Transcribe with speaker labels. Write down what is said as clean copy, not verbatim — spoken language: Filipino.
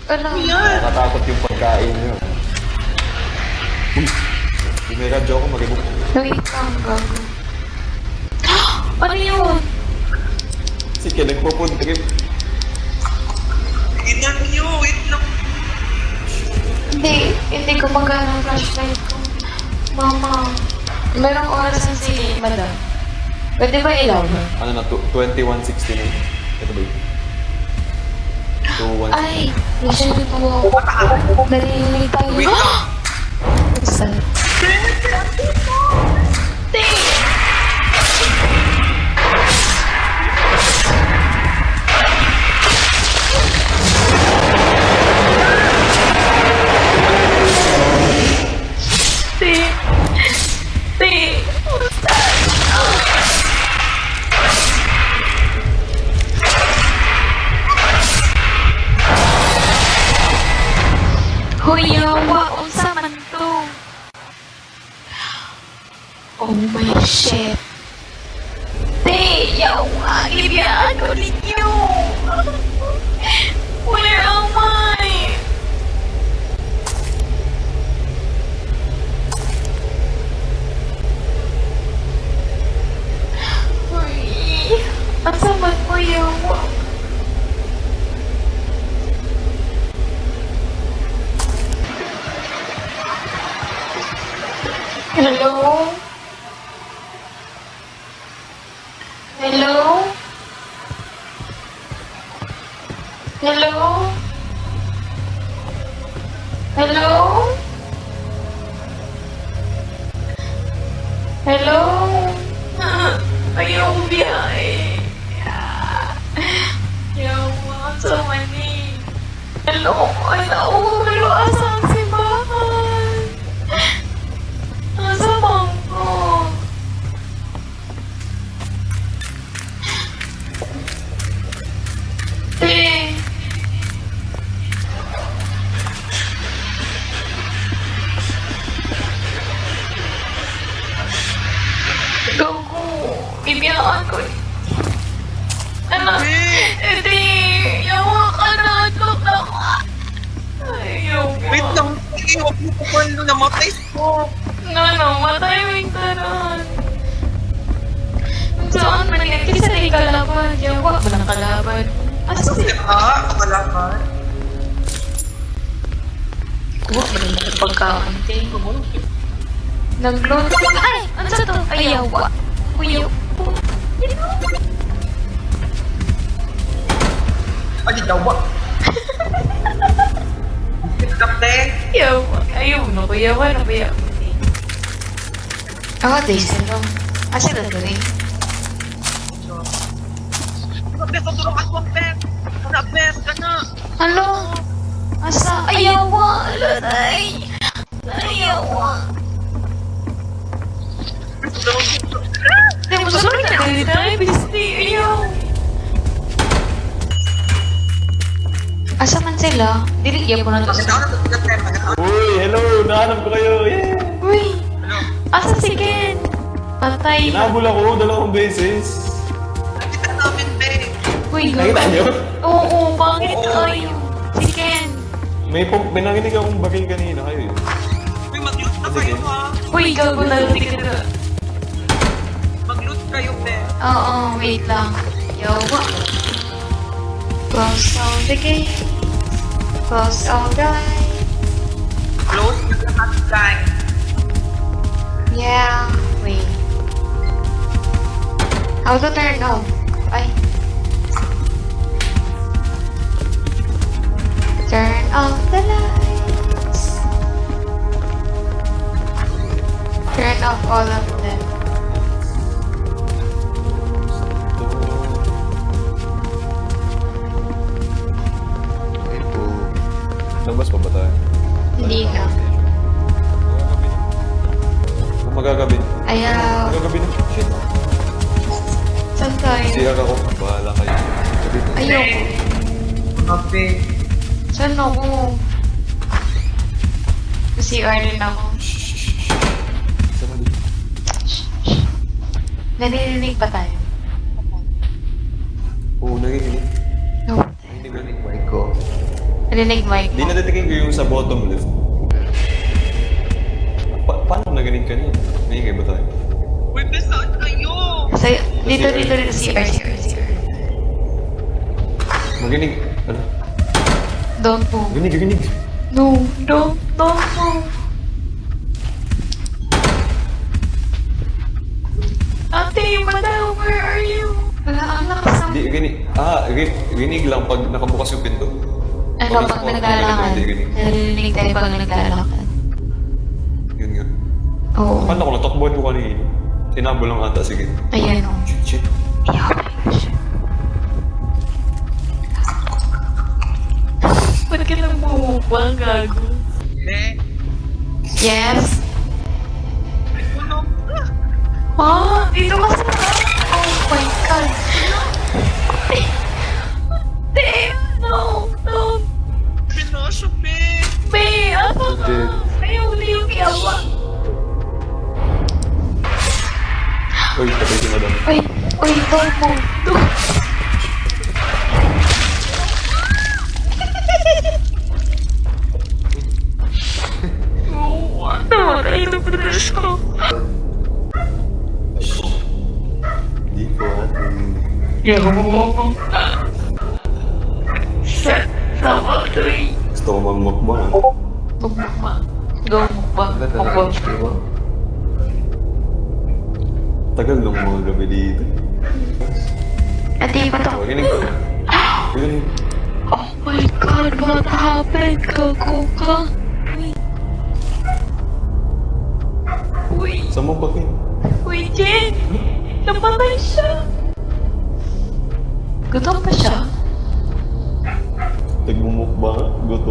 Speaker 1: Ano?
Speaker 2: Yan!
Speaker 3: Nakakatakot yung pagkain nyo. Uy! Kung may radyo ako, mag-ibok.
Speaker 1: Wait lang, gago. Ano yun?
Speaker 3: Si Ken, nagpo-food trip.
Speaker 2: Inan nyo! Wait lang!
Speaker 1: Hindi ko magana ang flashlight ko. Mama, merong oras na si Madam. Pwede ba ilaw?
Speaker 3: Ano na, 2169. Ito ba yun? 2169.
Speaker 1: Ay, masyado po. Narinig tayo.
Speaker 2: Wait lang!
Speaker 1: Saan? Huyawa, unsa man to? Oh my shit. Yawa, ibiyaan ko ninyo. Where am I? Uy, asa man ko yawa? Hello? Hello? Hello? Hello? Hello? Ayaw biyahe. Yawa, sa mani. Hello? Hello? Asan si Bahan? Asa bangko? Te. Gago. Ibiyaan ko. Ano? Te. Yawa ka na. Tlok na ko. Ayaw.
Speaker 2: Wait lang! Huwag mo pa palo namatay ko!
Speaker 1: Matay ka nun. Saan man yan? Kasi sa kalaban. Yawa ba ng kalaban?
Speaker 2: Ano
Speaker 1: Asa
Speaker 2: ka? Kalaban?
Speaker 1: Kuha ba ng pagkaunti? Nag-load. Ay! Ano sa to? Ayawa. Kuya po.
Speaker 2: Ay, dawa! Kapten!
Speaker 1: Yawa. Ayaw na kuya. Ano ba yawa? Ako, Jason lang. Asa na to rin?
Speaker 2: Kapten, tutulong ka po, Kapten! Kapten, ka na!
Speaker 1: Ano? Asa? Ayawa. Alatay. Ayawa. Hindi mo susunod na dito tayo. Bilis di. Ayaw. Asa man sila? Diligyan ko na to sa...
Speaker 3: Uy! Hello! Nahanap ko kayo! Yeah!
Speaker 1: Uy! Asa si Ken? Patay.
Speaker 3: Hinabol ako 2 beses.
Speaker 2: Nakita namin, be!
Speaker 1: Uy,
Speaker 3: Nakita
Speaker 1: gago.
Speaker 3: niyo?
Speaker 1: Oo, bakit tayo? Si Ken.
Speaker 3: May nanginig akong bagay kanina kayo eh.
Speaker 2: Uy, mag-loot na kayo, ha?
Speaker 1: Uy, gago na ka na.
Speaker 2: Mag-loot kayo, be!
Speaker 1: Oo, wait lang. Yawa. Close all the gates. Close all the lights.
Speaker 2: Close na lahat, guys!
Speaker 1: Yeah, wait. How to turn off? Ay. Turn off the lights. Turn off all of them.
Speaker 3: Okay po. Labas pa ba tayo?
Speaker 1: Hindi na.
Speaker 3: Kung magagabi.
Speaker 1: Ayaw.
Speaker 3: Magagabi na. Shit.
Speaker 1: Saan tayo?
Speaker 3: Siya ako. Bahala kayo. Sabi ko.
Speaker 1: Ayoko.
Speaker 2: Kape!
Speaker 1: Saan ako? Kasi rin ako.
Speaker 3: Sama dito.
Speaker 1: Naririnig ba tayo?
Speaker 3: Oo, nagiginig.
Speaker 1: No.
Speaker 3: Nagiginig ko.
Speaker 1: Naririnig Rinig mic
Speaker 3: Di
Speaker 1: mo.
Speaker 3: nadetikin ko yung sa bottom left. Paano nagaling kanina? May ba tayo?
Speaker 2: Uy, bes, saan kayo?
Speaker 1: Sa, dito, CR.
Speaker 3: Magaling. Ano?
Speaker 1: Don't move.
Speaker 3: Ganig.
Speaker 1: No, don't move. Ate, madam, where are you? Wala, ang lakas ng...
Speaker 3: Di, ganig lang pag nakabukas yung pinto.
Speaker 1: Ano, pag naglalakad. Narinig tayo pag naglalakad.
Speaker 3: Yun nga.
Speaker 1: Oo.
Speaker 3: Paano ko natakbuhan ko kanina? Tinabo lang ata, sige.
Speaker 1: Ayan o.
Speaker 3: Shit.
Speaker 1: Ba't ka nang bumubang, gago?
Speaker 2: Eh,
Speaker 1: Yes?
Speaker 2: puno.
Speaker 1: Ah, dito ka sa... Oh my God. Damn, no.
Speaker 2: Pinoso, be.
Speaker 1: May, ano ka?
Speaker 3: Dead.
Speaker 1: Ayaw na yung yawa.
Speaker 3: Uy, patay si madam.
Speaker 1: Uy, don't move. Don't. Namatay na patas ko.
Speaker 3: Di ko atin.
Speaker 1: Sama tuloy.
Speaker 3: Gusto ko magmukbang.
Speaker 1: Mukbang. Go mukbang. Mukbang.
Speaker 3: Tagal nung mga gabi dito.
Speaker 1: Ate, ba't ako?
Speaker 3: Ganig ko. Ganig.
Speaker 1: Oh my God, what happened? Gago ka. Uy,
Speaker 3: Saan mo bakin?
Speaker 1: uy, Jen! Napatay siya! Gutom pa siya?
Speaker 3: Nagmumukbang. Gutom.